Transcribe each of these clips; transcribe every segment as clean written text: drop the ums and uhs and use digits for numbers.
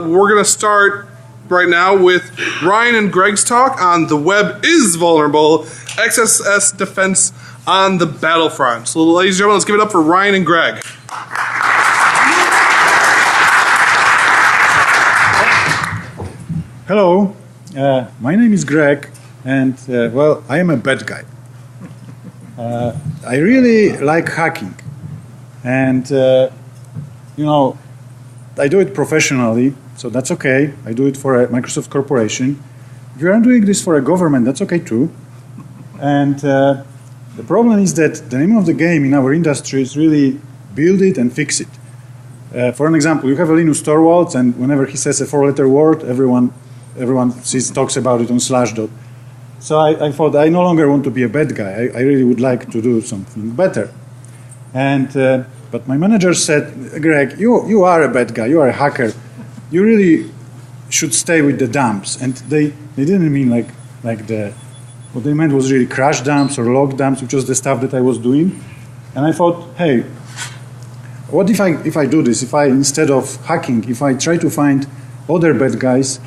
We're going to start right now with Ryan and Greg's talk on the web is vulnerable, XSS defense on the BattleFront. So ladies and gentlemen, let's give it up for Ryan and Greg. Hello, my name is Greg, and well, I am a bad guy. I really like hacking, and you know, I do it professionally. So that's okay. I do it for a Microsoft corporation. If you are doing this for a government, that's okay too. And the problem is that the name of the game in our industry is really build it and fix it. For an example, you have a Linus Torvalds, and whenever he says a four-letter word, everyone talks about it on Slashdot. So I thought I no longer want to be a bad guy. I really would like to do something better. And but my manager said, Greg, you are a bad guy. You are a hacker. You really should stay with the dumps. And they didn't mean like what they meant was really crash dumps or log dumps, which was the stuff that I was doing. And I thought, hey, what if I do this? If I, instead of hacking, if I try to find other bad guys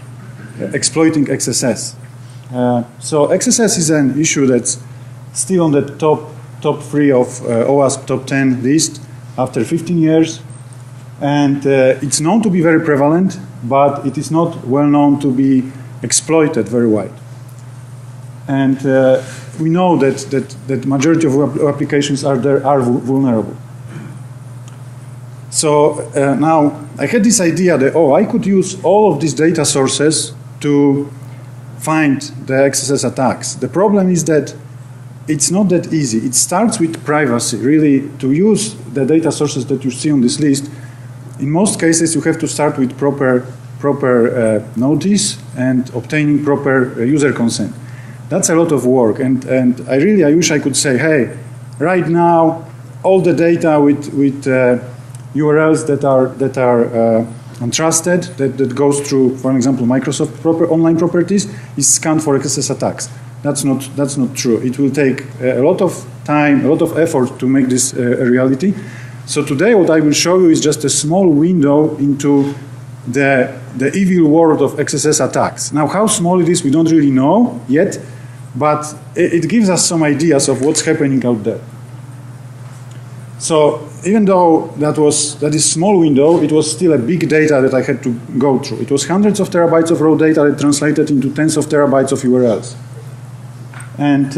exploiting XSS. So XSS is an issue that's still on the top 3 of OWASP top 10 list after 15 years. And it's known to be very prevalent, but it is not well known to be exploited very wide. And we know that majority of applications are vulnerable. So now I had this idea that, I could use all of these data sources to find the XSS attacks. The problem is that it's not that easy. It starts with privacy, really, to use the data sources that you see on this list. In most cases, you have to start with proper notice and obtaining proper user consent. That's a lot of work, and I wish I could say, hey, right now, all the data with URLs that are untrusted, that goes through, for example, Microsoft online properties, is scanned for XSS attacks. That's not true. It will take a lot of time, a lot of effort to make this a reality. So today what I will show you is just a small window into the evil world of XSS attacks. Now how small it is we don't really know yet, but it gives us some ideas of what's happening out there. So even though that is small window, it was still a big data that I had to go through. It was hundreds of terabytes of raw data that translated into tens of terabytes of URLs. And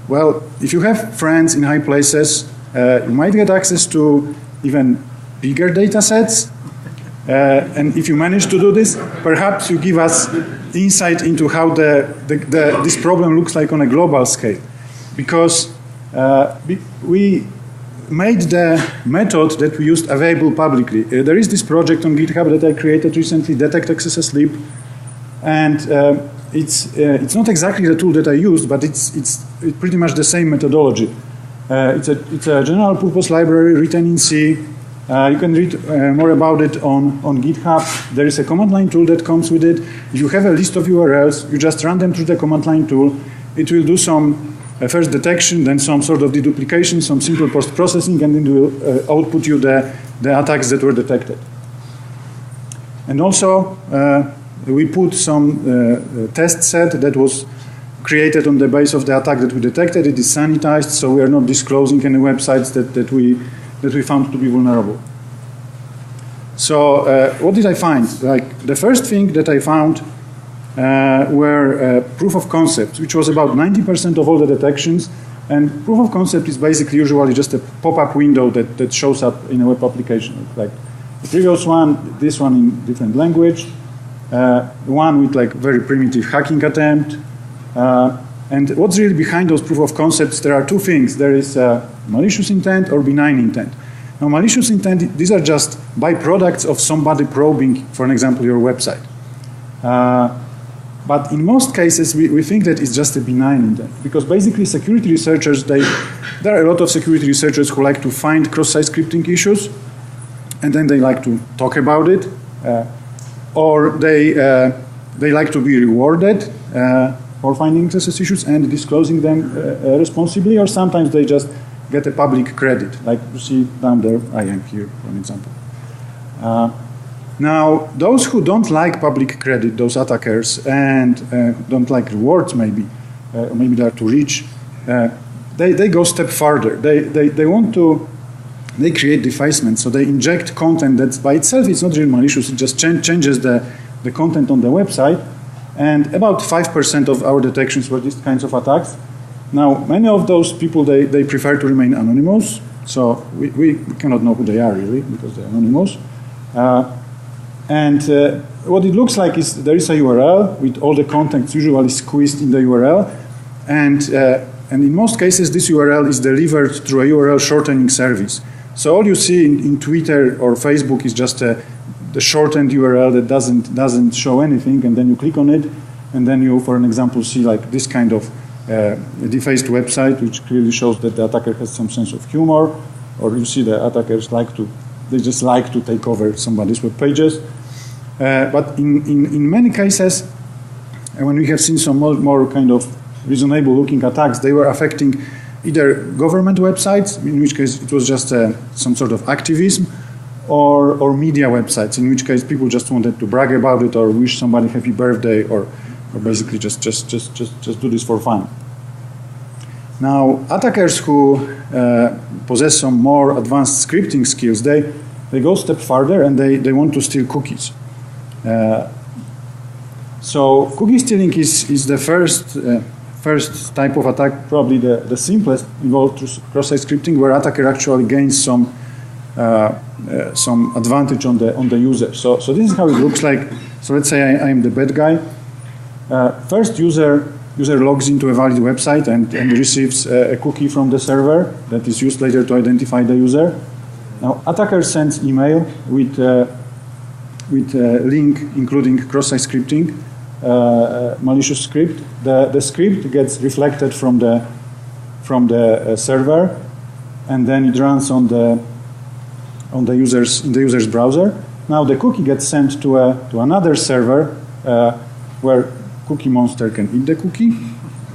well, if you have friends in high places, you might get access to even bigger data sets. And if you manage to do this, perhaps you give us insight into how this problem looks like on a global scale. Because we made the method that we used available publicly. There is this project on GitHub that I created recently, Detect XSS Lib. And it's not exactly the tool that I used, but it's pretty much the same methodology. It's a general purpose library written in C. You can read more about it on GitHub. There is a command line tool that comes with it. If you have a list of URLs, you just run them through the command line tool. It will do some first detection, then some sort of deduplication, some simple post-processing, and then it will output you the attacks that were detected. And also, we put some test set that was created on the base of the attack that we detected. It is sanitized, so we are not disclosing any websites that we found to be vulnerable. So what did I find? Like the first thing that I found were proof of concepts, which was about 90% of all the detections. And proof of concept is basically usually just a pop-up window that shows up in a web application. Like the previous one, this one in different language, one with like very primitive hacking attempt. And what's really behind those proof of concepts, there are two things. There is malicious intent or benign intent. Now malicious intent, these are just byproducts of somebody probing, for an example, your website. But in most cases, we think that it's just a benign intent. Because basically security researchers, there are a lot of security researchers who like to find cross-site scripting issues, and then they like to talk about it, or they like to be rewarded for finding XSS issues and disclosing them responsibly, or sometimes they just get a public credit, like you see down there. I am here, for an example. Now, those who don't like public credit, those attackers, and don't like rewards maybe, or maybe they are too rich, they go a step further. They want to, they create defacement, so they inject content that by itself is not really malicious, it just changes the content on the website, and about 5% of our detections were these kinds of attacks. Now, many of those people, they prefer to remain anonymous, so we cannot know who they are really, because they're anonymous. What it looks like is there is a URL with all the contents usually squeezed in the URL, and in most cases this URL is delivered through a URL shortening service. So all you see in Twitter or Facebook is just the shortened URL that doesn't show anything, and then you click on it, and then you, for an example, see like this kind of defaced website, which clearly shows that the attacker has some sense of humor, or you see the attackers they just like to take over somebody's web pages. But in many cases, when we have seen some more kind of reasonable looking attacks, they were affecting either government websites, in which case it was just some sort of activism, or media websites, in which case people just wanted to brag about it or wish somebody happy birthday, or basically just do this for fun. Now, attackers who possess some more advanced scripting skills, they go a step further and they want to steal cookies. So cookie stealing is the first type of attack, probably the simplest, involved cross-site scripting, where attacker actually gains some advantage on the user. So this is how it looks like. So let's say I am the bad guy. First, user logs into a valid website and receives a cookie from the server that is used later to identify the user. Now, attacker sends email with a link including cross-site scripting, malicious script. The script gets reflected from the server, and then it runs in the user's browser. Now the cookie gets sent to another server where Cookie Monster can eat the cookie,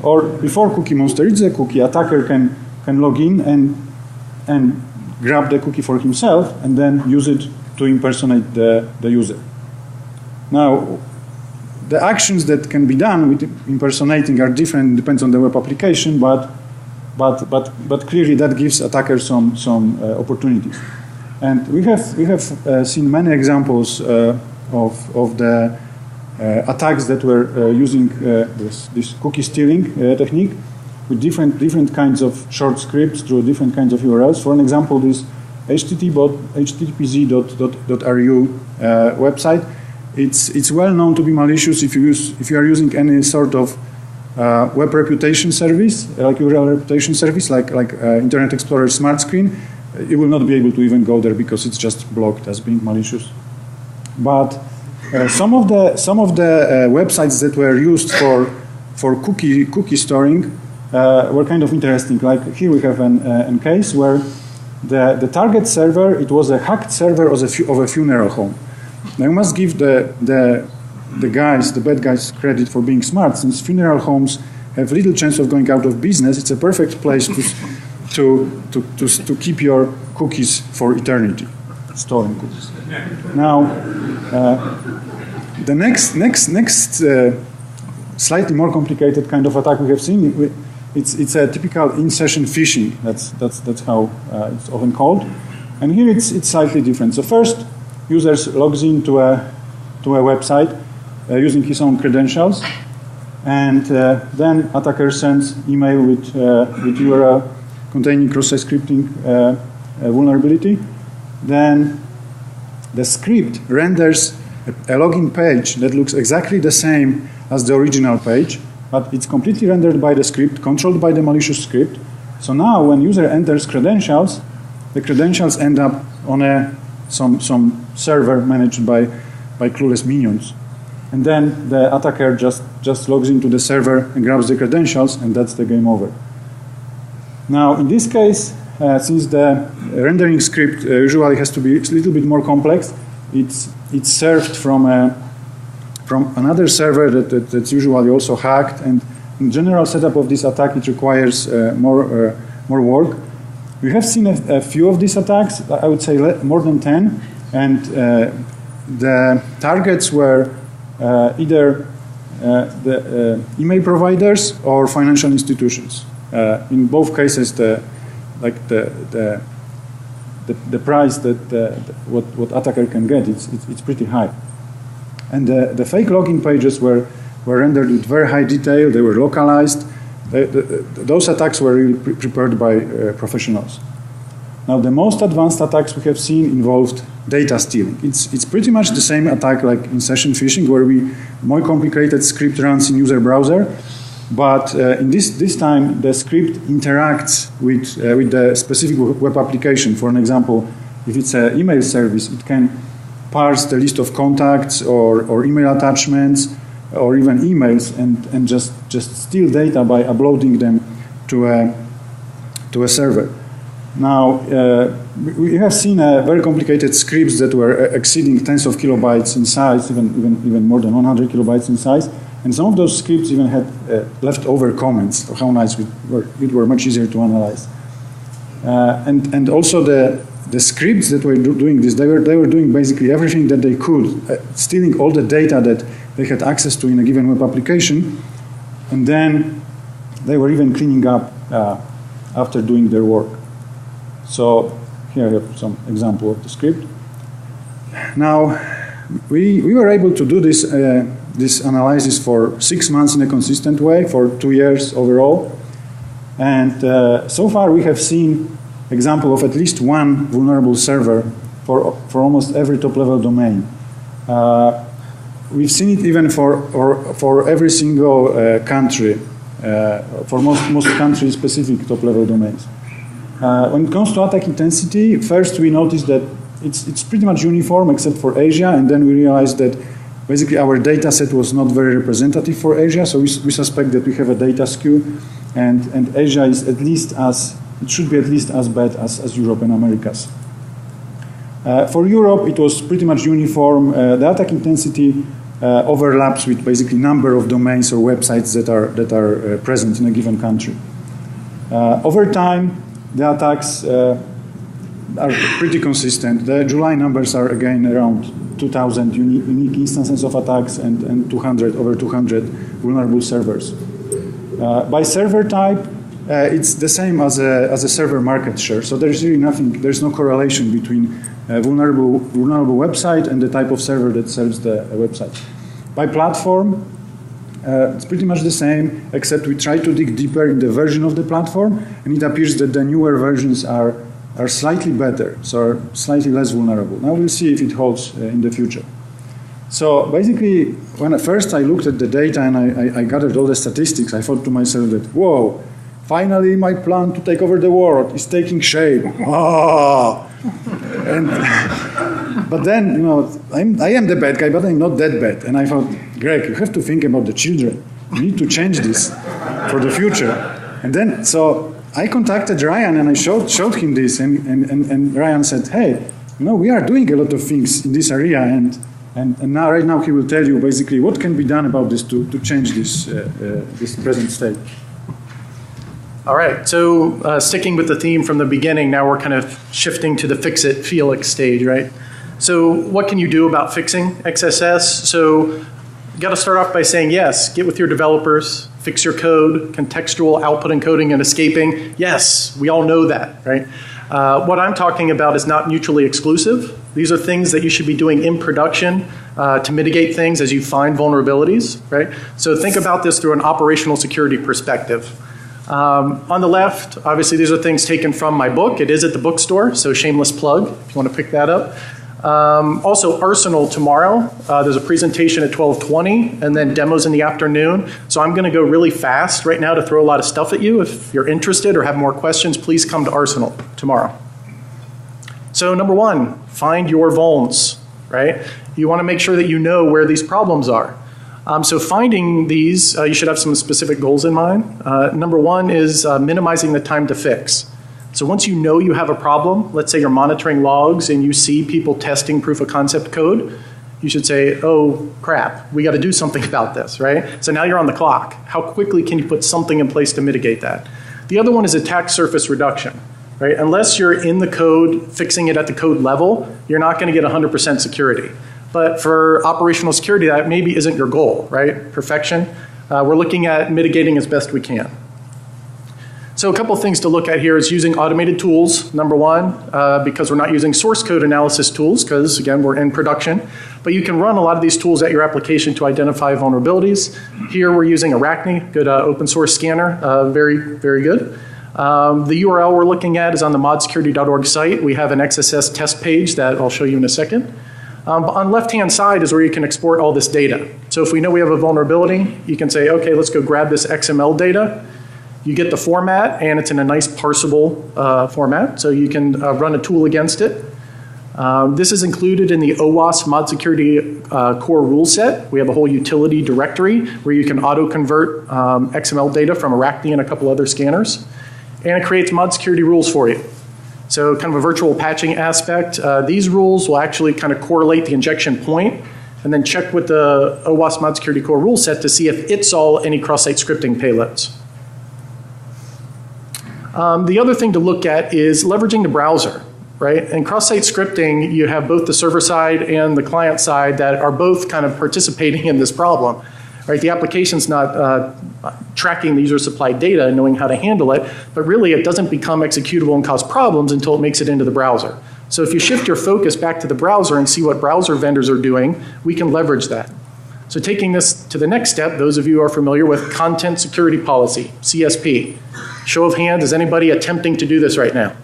or before Cookie Monster eats the cookie, attacker can log in and grab the cookie for himself and then use it to impersonate the user. Now, the actions that can be done with impersonating are different, depends on the web application, but clearly that gives attackers some opportunities. And we have seen many examples of the attacks that were using this cookie stealing technique with different kinds of short scripts through different kinds of URLs. For an example, this httpz.ru website, it's well known to be malicious if you are using any sort of web reputation service, like URL reputation service, like Internet Explorer Smart Screen. You will not be able to even go there because it's just blocked as being malicious. But some of the websites that were used for cookie storing were kind of interesting. Like here we have an case where the target server, it was a hacked server of a funeral home. Now you must give the bad guys credit for being smart, since funeral homes have little chance of going out of business. It's a perfect place to keep your cookies for eternity, storing cookies. Now, the next slightly more complicated kind of attack we have seen, it's a typical in-session phishing. That's how it's often called. And here it's slightly different. So first, users logs into a website using his own credentials, and then attacker sends email with URL containing cross-site scripting vulnerability. Then the script renders a login page that looks exactly the same as the original page, but it's completely rendered by the script, controlled by the malicious script. So now when user enters credentials, the credentials end up on some server managed by clueless minions. And then the attacker just logs into the server and grabs the credentials, and that's the game over. Now, in this case, since the rendering script usually has to be a little bit more complex, it's served from another server that's usually also hacked, and in general setup of this attack, it requires more work. We have seen a few of these attacks, I would say more than 10, and the targets were either the email providers or financial institutions. In both cases, the price that what attacker can get, it's pretty high. And the fake login pages were rendered with very high detail. They were localized. Those attacks were really prepared by professionals. Now, the most advanced attacks we have seen involved data stealing. It's pretty much the same attack like in session phishing, where more complicated script runs in user browser. But in this time, the script interacts with the specific web application. For an example, if it's an email service, it can parse the list of contacts or email attachments or even emails and just steal data by uploading them to a server. Now, we have seen very complicated scripts that were exceeding tens of kilobytes in size, even more than 100 kilobytes in size. And some of those scripts even had leftover comments of how nice it were much easier to analyze. And also the scripts that were doing this, they were doing basically everything that they could, stealing all the data that they had access to in a given web application, and then they were even cleaning up after doing their work. So here I have some example of the script. Now, we were able to do this analysis for 6 months in a consistent way, for 2 years overall. And so far we have seen example of at least one vulnerable server for almost every top-level domain. We've seen it even for every single country, for most country-specific top-level domains. When it comes to attack intensity, first we noticed that it's pretty much uniform except for Asia, and then we realized that basically our data set was not very representative for Asia, so we suspect that we have a data skew, and Asia is it should be at least as bad as Europe and Americas. For Europe, it was pretty much uniform. The attack intensity overlaps with basically number of domains or websites that are present in a given country. Over time, the attacks are pretty consistent. The July numbers are again around 2,000 unique instances of attacks and over 200 vulnerable servers. By server type, it's the same as a server market share. So there's really nothing. There's no correlation between a vulnerable website and the type of server that serves the website. By platform, it's pretty much the same, except we try to dig deeper in the version of the platform, and it appears that the newer versions are slightly better, so are slightly less vulnerable. Now we'll see if it holds in the future. So basically, when at first I looked at the data and I gathered all the statistics, I thought to myself that, whoa, finally my plan to take over the world is taking shape. Oh! But then, I am the bad guy, but I'm not that bad. And I thought, Greg, you have to think about the children. You need to change this for the future. And then, so I contacted Ryan and I showed him this, and Ryan said, hey, we are doing a lot of things in this area, and now right now he will tell you basically what can be done about this to change this present state. All right, so sticking with the theme from the beginning, now we're kind of shifting to the fix-it Felix stage, right? So what can you do about fixing XSS? So you got to start off by saying, yes, get with your developers, fix your code, contextual output encoding and escaping. Yes, we all know that, right? What I'm talking about is not mutually exclusive. These are things that you should be doing in production to mitigate things as you find vulnerabilities, right? So think about this through an operational security perspective. On the left, obviously these are things taken from my book. It is at the bookstore, so shameless plug if you want to pick that up. Also Arsenal tomorrow. There's a presentation at 12:20 and then demos in the afternoon. So I'm going to go really fast right now to throw a lot of stuff at you. If you're interested or have more questions, please come to Arsenal tomorrow. So number one, find your vulns, right? You want to make sure that you know where these problems are. So finding these, you should have some specific goals in mind. Number one is minimizing the time to fix. So once you know you have a problem, let's say you're monitoring logs and you see people testing proof of concept code, you should say, oh crap, we got to do something about this, right? So now you're on the clock. How quickly can you put something in place to mitigate that? The other one is attack surface reduction, right? Unless you're in the code, fixing it at the code level, you're not going to get 100% security. But for operational security, that maybe isn't your goal, right? Perfection. We're looking at mitigating as best we can. So a couple things to look at here is using automated tools, number one, because we're not using source code analysis tools, because again, we're in production. But you can run a lot of these tools at your application to identify vulnerabilities. Here we're using Arachne, good open source scanner, very, very good. The URL we're looking at is on the modsecurity.org site. We have an XSS test page that I'll show you in a second. But on the left-hand side is where you can export all this data. So if we know we have a vulnerability, you can say, okay, let's go grab this XML data. You get the format, and it's in a nice parsable format, so you can run a tool against it. This is included in the OWASP mod security core rule set. We have a whole utility directory where you can auto-convert XML data from Arachne and a couple other scanners. And it creates mod security rules for you. So kind of a virtual patching aspect. These rules will actually kind of correlate the injection point and then check with the OWASP mod security core rule set to see if it saw any cross-site scripting payloads. The other thing to look at is leveraging the browser, right? In cross-site scripting, you have both the server side and the client side that are both kind of participating in this problem, right? The application's not tracking the user-supplied data and knowing how to handle it, but really it doesn't become executable and cause problems until it makes it into the browser. So if you shift your focus back to the browser and see what browser vendors are doing, we can leverage that. So taking this to the next step, those of you who are familiar with Content Security Policy, CSP. Show of hands, is anybody attempting to do this right now?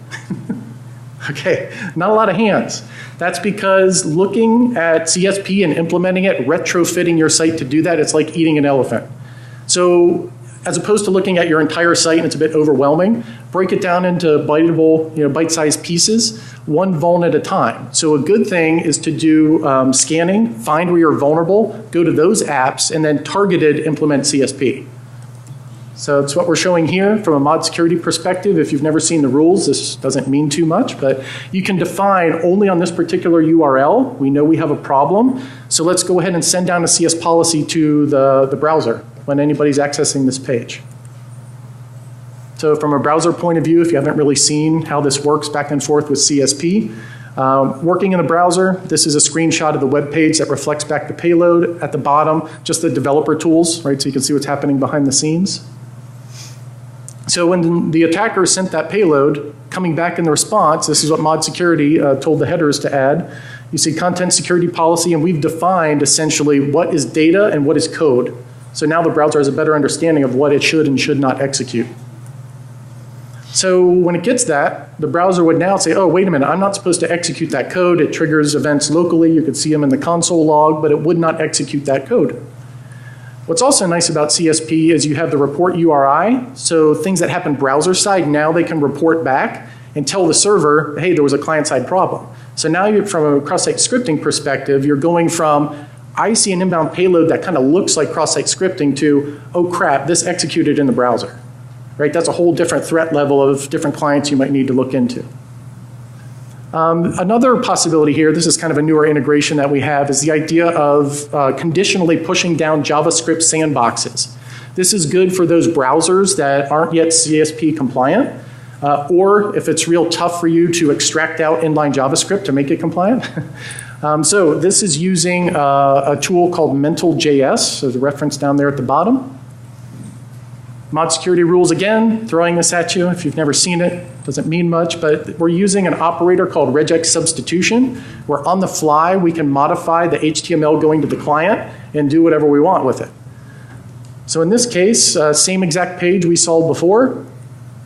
Okay, not a lot of hands. That's because looking at CSP and implementing it, retrofitting your site to do that, it's like eating an elephant. So as opposed to looking at your entire site and it's a bit overwhelming, break it down into biteable, bite-sized pieces, one vuln at a time. So a good thing is to do scanning, find where you're vulnerable, go to those apps, and then targeted implement CSP. So it's what we're showing here from a mod security perspective. If you've never seen the rules, this doesn't mean too much, but you can define only on this particular URL. We know we have a problem, so let's go ahead and send down a CS policy to the browser when anybody's accessing this page. So from a browser point of view, if you haven't really seen how this works back and forth with CSP, working in the browser, this is a screenshot of the web page that reflects back the payload. At the bottom, just the developer tools, right? So you can see what's happening behind the scenes. So when the attacker sent that payload, coming back in the response, this is what mod security told the headers to add. You see content security policy, and we've defined essentially what is data and what is code. So now the browser has a better understanding of what it should and should not execute. So when it gets that, the browser would now say, oh, wait a minute, I'm not supposed to execute that code. It triggers events locally. You could see them in the console log, but it would not execute that code. What's also nice about CSP is you have the report URI. So things that happen browser side, now they can report back and tell the server, hey, there was a client-side problem. So now you're, from a cross-site scripting perspective, you're going from, I see an inbound payload that kind of looks like cross-site scripting to, oh crap, this executed in the browser. Right? That's a whole different threat level of different clients you might need to look into. Another possibility here, this is kind of a newer integration that we have, is the idea of conditionally pushing down JavaScript sandboxes. This is good for those browsers that aren't yet CSP compliant, or if it's real tough for you to extract out inline JavaScript to make it compliant. So this is using a tool called Mental.js, there's a reference down there at the bottom. Mod security rules again, throwing this at you. If you've never seen it, doesn't mean much, but we're using an operator called regex substitution, where on the fly we can modify the HTML going to the client and do whatever we want with it. So in this case, same exact page we saw before.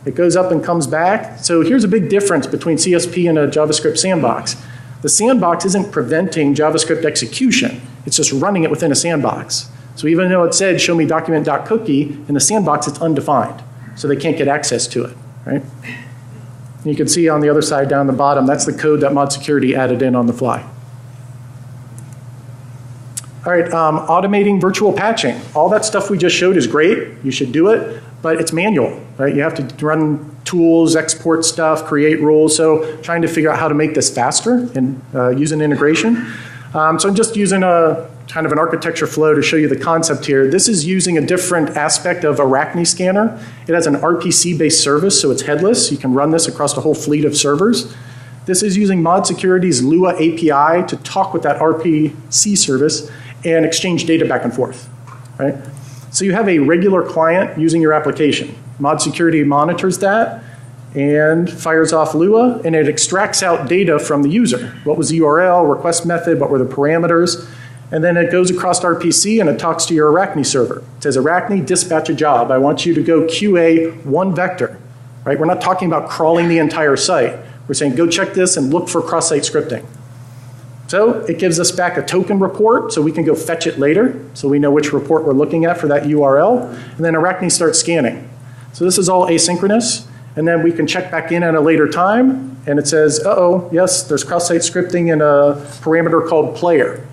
It goes up and comes back. So here's a big difference between CSP and a JavaScript sandbox. The sandbox isn't preventing JavaScript execution. It's just running it within a sandbox. So even though it said show me document.cookie, in the sandbox it's undefined. So they can't get access to it, right? And you can see on the other side down the bottom, that's the code that mod security added in on the fly. All right, automating virtual patching. All that stuff we just showed is great. You should do it, but it's manual, right? You have to run tools, export stuff, create rules. So trying to figure out how to make this faster and use an integration. So I'm just using a kind of an architecture flow to show you the concept here. This is using a different aspect of Arachne scanner. It has an RPC-based service, so it's headless. You can run this across a whole fleet of servers. This is using Mod Security's Lua API to talk with that RPC service and exchange data back and forth, right? So you have a regular client using your application. Mod Security monitors that and fires off Lua, and it extracts out data from the user. What was the URL, request method, what were the parameters, and then it goes across RPC and it talks to your Arachne server. It says, Arachne, dispatch a job. I want you to go QA one vector, right? We're not talking about crawling the entire site. We're saying, go check this and look for cross-site scripting. So it gives us back a token report so we can go fetch it later so we know which report we're looking at for that URL. And then Arachne starts scanning. So this is all asynchronous. And then we can check back in at a later time. And it says, uh-oh, yes, there's cross-site scripting in a parameter called player.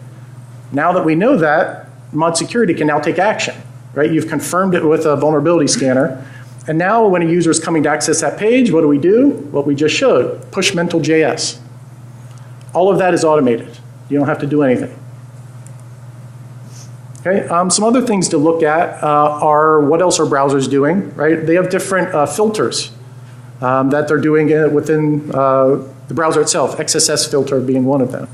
Now that we know that, Mod Security can now take action, right? You've confirmed it with a vulnerability scanner. And now when a user is coming to access that page, what do? What we just showed, push mental.js. All of that is automated. You don't have to do anything. Okay, some other things to look at are what else are browsers doing, right? They have different filters that they're doing within the browser itself, XSS filter being one of them.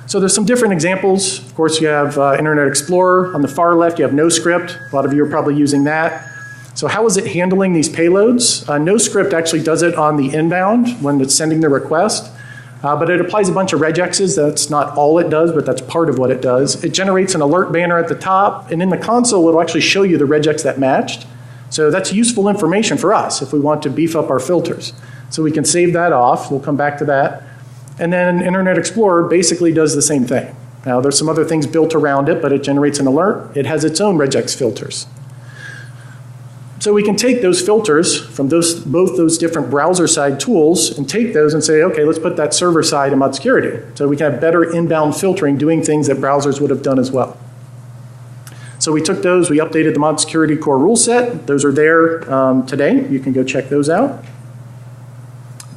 So there's some different examples. Of course, you have Internet Explorer. On the far left, you have NoScript. A lot of you are probably using that. So how is it handling these payloads? NoScript actually does it on the inbound when it's sending the request, but it applies a bunch of regexes. That's not all it does, but that's part of what it does. It generates an alert banner at the top, and in the console, it'll actually show you the regex that matched. So that's useful information for us if we want to beef up our filters. So we can save that off. We'll come back to that. And then Internet Explorer basically does the same thing. Now, there's some other things built around it, but it generates an alert. It has its own regex filters. So we can take those filters from both those different browser-side tools and take those and say, okay, let's put that server-side in Mod Security. So we can have better inbound filtering, doing things that browsers would have done as well. So we took those, we updated the Mod Security core rule set. Those are there today. You can go check those out.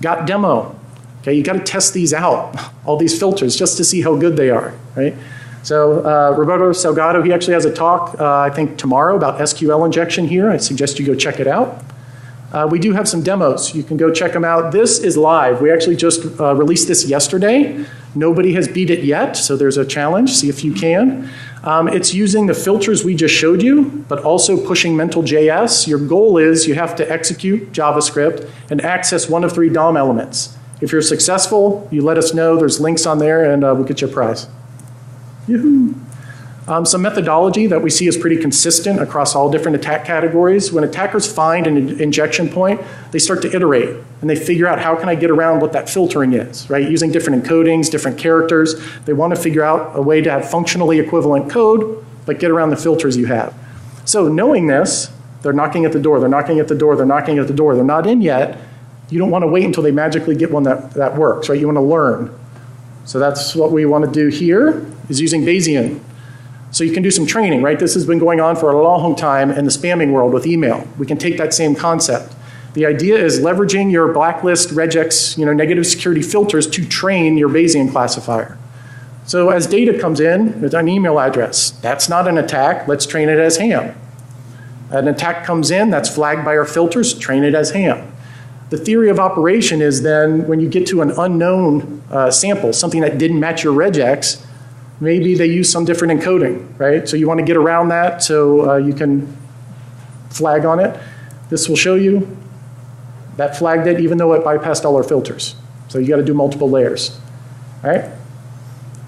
Got demo. Okay, you got to test these out, all these filters, just to see how good they are, right? So Roberto Salgado, he actually has a talk, I think tomorrow, about SQL injection here. I suggest you go check it out. We do have some demos. You can go check them out. This is live. We actually just released this yesterday. Nobody has beat it yet, so there's a challenge. See if you can. It's using the filters we just showed you, but also pushing mental.js. Your goal is you have to execute JavaScript and access one of 3 DOM elements. If you're successful, you let us know. There's links on there, and we'll get you a prize. Yoo-hoo. Some methodology that we see is pretty consistent across all different attack categories. When attackers find an injection point, they start to iterate, and they figure out how can I get around what that filtering is, right? Using different encodings, different characters. They want to figure out a way to have functionally equivalent code, but get around the filters you have. So knowing this, they're knocking at the door, they're knocking at the door, they're knocking at the door, they're not in yet. You don't want to wait until they magically get one that works, right? You want to learn. So that's what we want to do here, is using Bayesian. So you can do some training, right? This has been going on for a long time in the spamming world with email. We can take that same concept. The idea is leveraging your blacklist, regex, negative security filters to train your Bayesian classifier. So as data comes in, there's an email address. That's not an attack. Let's train it as ham. An attack comes in, that's flagged by our filters, train it as ham. The theory of operation is then when you get to an unknown sample, something that didn't match your regex, maybe they use some different encoding, right? So you want to get around that so you can flag on it. This will show you that flagged it even though it bypassed all our filters. So you got to do multiple layers, all right?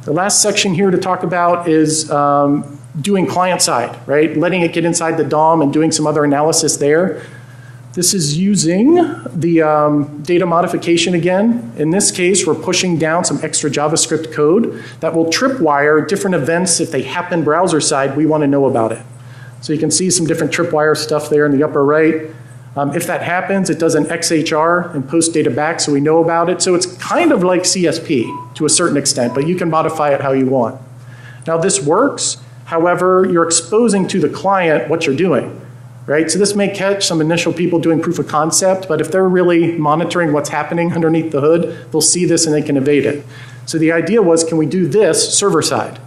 The last section here to talk about is doing client side, right? Letting it get inside the DOM and doing some other analysis there. This is using the data modification again. In this case, we're pushing down some extra JavaScript code that will tripwire different events. If they happen browser side, we want to know about it. So you can see some different tripwire stuff there in the upper right. If that happens, it does an XHR and post data back so we know about it. So it's kind of like CSP to a certain extent, but you can modify it how you want. Now this works. However, you're exposing to the client what you're doing. Right? So this may catch some initial people doing proof of concept, but if they're really monitoring what's happening underneath the hood, they'll see this and they can evade it. So the idea was, can we do this server side?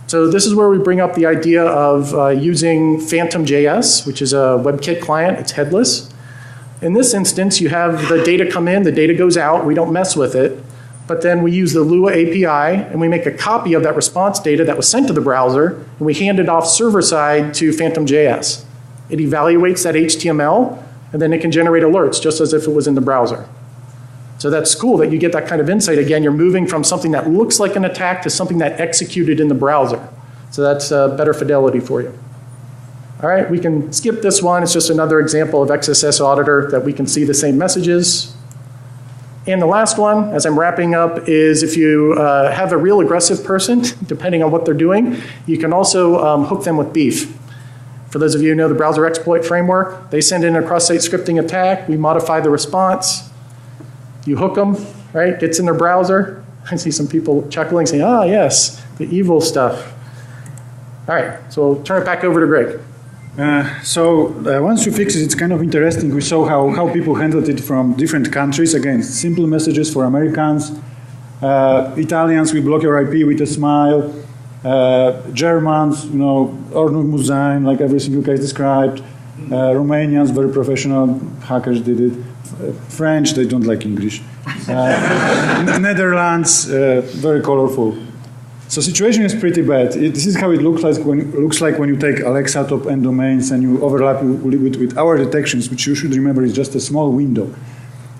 So this is where we bring up the idea of using Phantom.js, which is a WebKit client. It's headless. In this instance, you have the data come in, the data goes out, we don't mess with it, but then we use the Lua API and we make a copy of that response data that was sent to the browser and we hand it off server side to Phantom.js. It evaluates that HTML and then it can generate alerts just as if it was in the browser. So that's cool that you get that kind of insight. Again, you're moving from something that looks like an attack to something that executed in the browser. So that's better fidelity for you. All right, we can skip this one. It's just another example of XSS Auditor that we can see the same messages. And the last one, as I'm wrapping up, is if you have a real aggressive person, depending on what they're doing, you can also hook them with beef. For those of you who know the browser exploit framework, they send in a cross-site scripting attack, we modify the response, you hook them, right, gets in their browser. I see some people chuckling, saying, ah, yes, the evil stuff. All right, so we'll turn it back over to Greg. Once you fix it, it's kind of interesting. We saw how people handled it from different countries. Again, simple messages for Americans. Italians, we block your IP with a smile. Germans, you know, Ordnung muss sein, like everything you guys described. Romanians, very professional hackers did it. French, they don't like English. Netherlands, very colorful. So situation is pretty bad. This is how it looks like when you take Alexa top-end domains and you overlap with our detections, which you should remember is just a small window.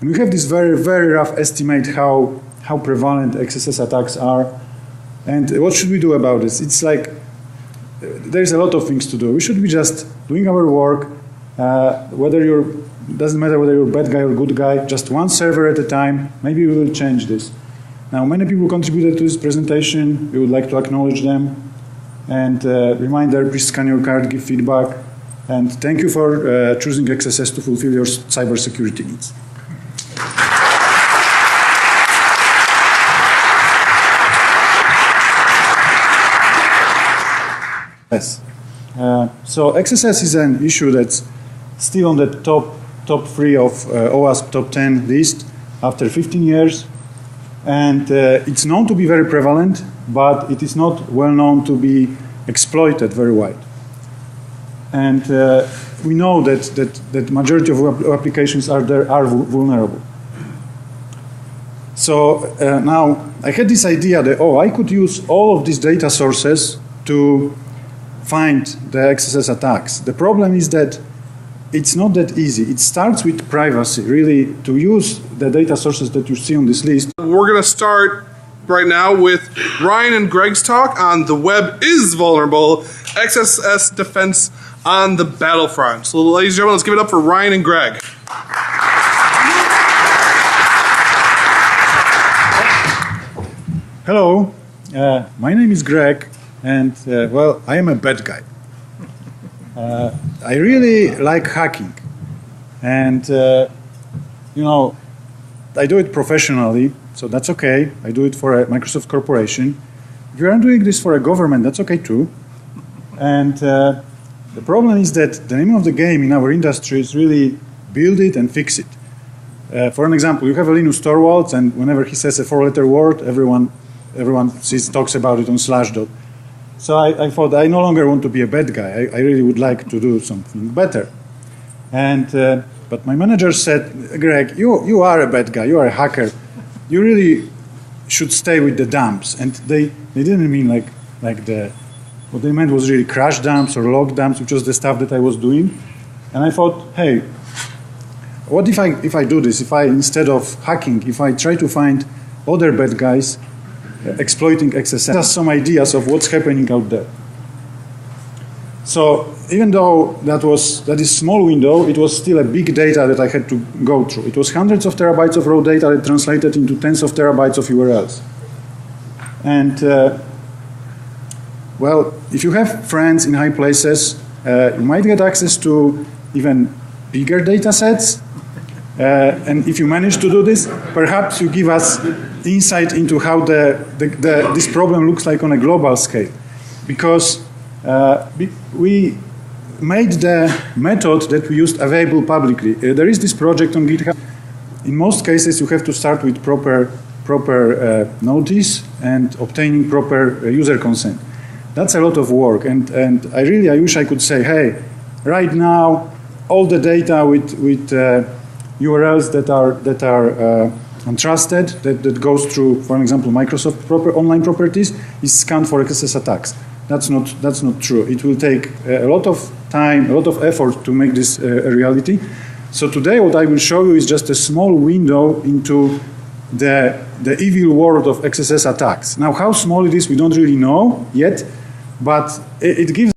And we have this very, very rough estimate how prevalent XSS attacks are. And what should we do about this? It's like there's a lot of things to do. We should be just doing our work, doesn't matter whether you're a bad guy or good guy, just one server at a time. Maybe we will change this. Now, many people contributed to this presentation. We would like to acknowledge them. And reminder, please scan your card, give feedback. And thank you for choosing XSS to fulfill your cybersecurity needs. Yes. So XSS is an issue that's still on the top 3 of OWASP top 10 list after 15 years. And it's known to be very prevalent, but it is not well known to be exploited very wide. And we know that majority of applications are vulnerable. So now I had this idea that, I could use all of these data sources to find the XSS attacks. The problem is that it's not that easy. It starts with privacy, really, to use the data sources that you see on this list. We're going to start right now with Ryan and Greg's talk on the web is vulnerable, XSS defense on the BattleFront. So ladies and gentlemen, let's give it up for Ryan and Greg. Hello, my name is Greg, and well, I am a bad guy. I really like hacking, and you know, I do it professionally, so that's okay. I do it for a Microsoft corporation. If you are doing this for a government, that's okay too. And the problem is that the name of the game in our industry is really build it and fix it. For an example, you have a Linus Torvalds, and whenever he says a 4-letter word, everyone talks about it on Slashdot. So I thought I no longer want to be a bad guy. I really would like to do something better. And but my manager said, Greg, you are a bad guy. You are a hacker. You really should stay with the dumps. And they didn't mean like what they meant was really crash dumps or log dumps, which was the stuff that I was doing. And I thought, hey, what if I do this? If I, instead of hacking, if I try to find other bad guys exploiting XSS, just some ideas of what's happening out there. So even though that is small window, it was still a big data that I had to go through. It was hundreds of terabytes of raw data that translated into tens of terabytes of URLs. And well, if you have friends in high places, you might get access to even bigger data sets. And if you manage to do this, perhaps you give us insight into how this problem looks like on a global scale. Because we made the method that we used available publicly. There is this project on GitHub. In most cases, you have to start with proper notice and obtaining proper user consent. That's a lot of work. And I wish I could say, hey, right now, all the data with URLs that are untrusted, that goes through, for example, Microsoft online properties, is scanned for XSS attacks. That's not true. It will take a lot of time, a lot of effort to make this a reality. So today what I will show you is just a small window into the evil world of XSS attacks. Now how small it is we don't really know yet, but it gives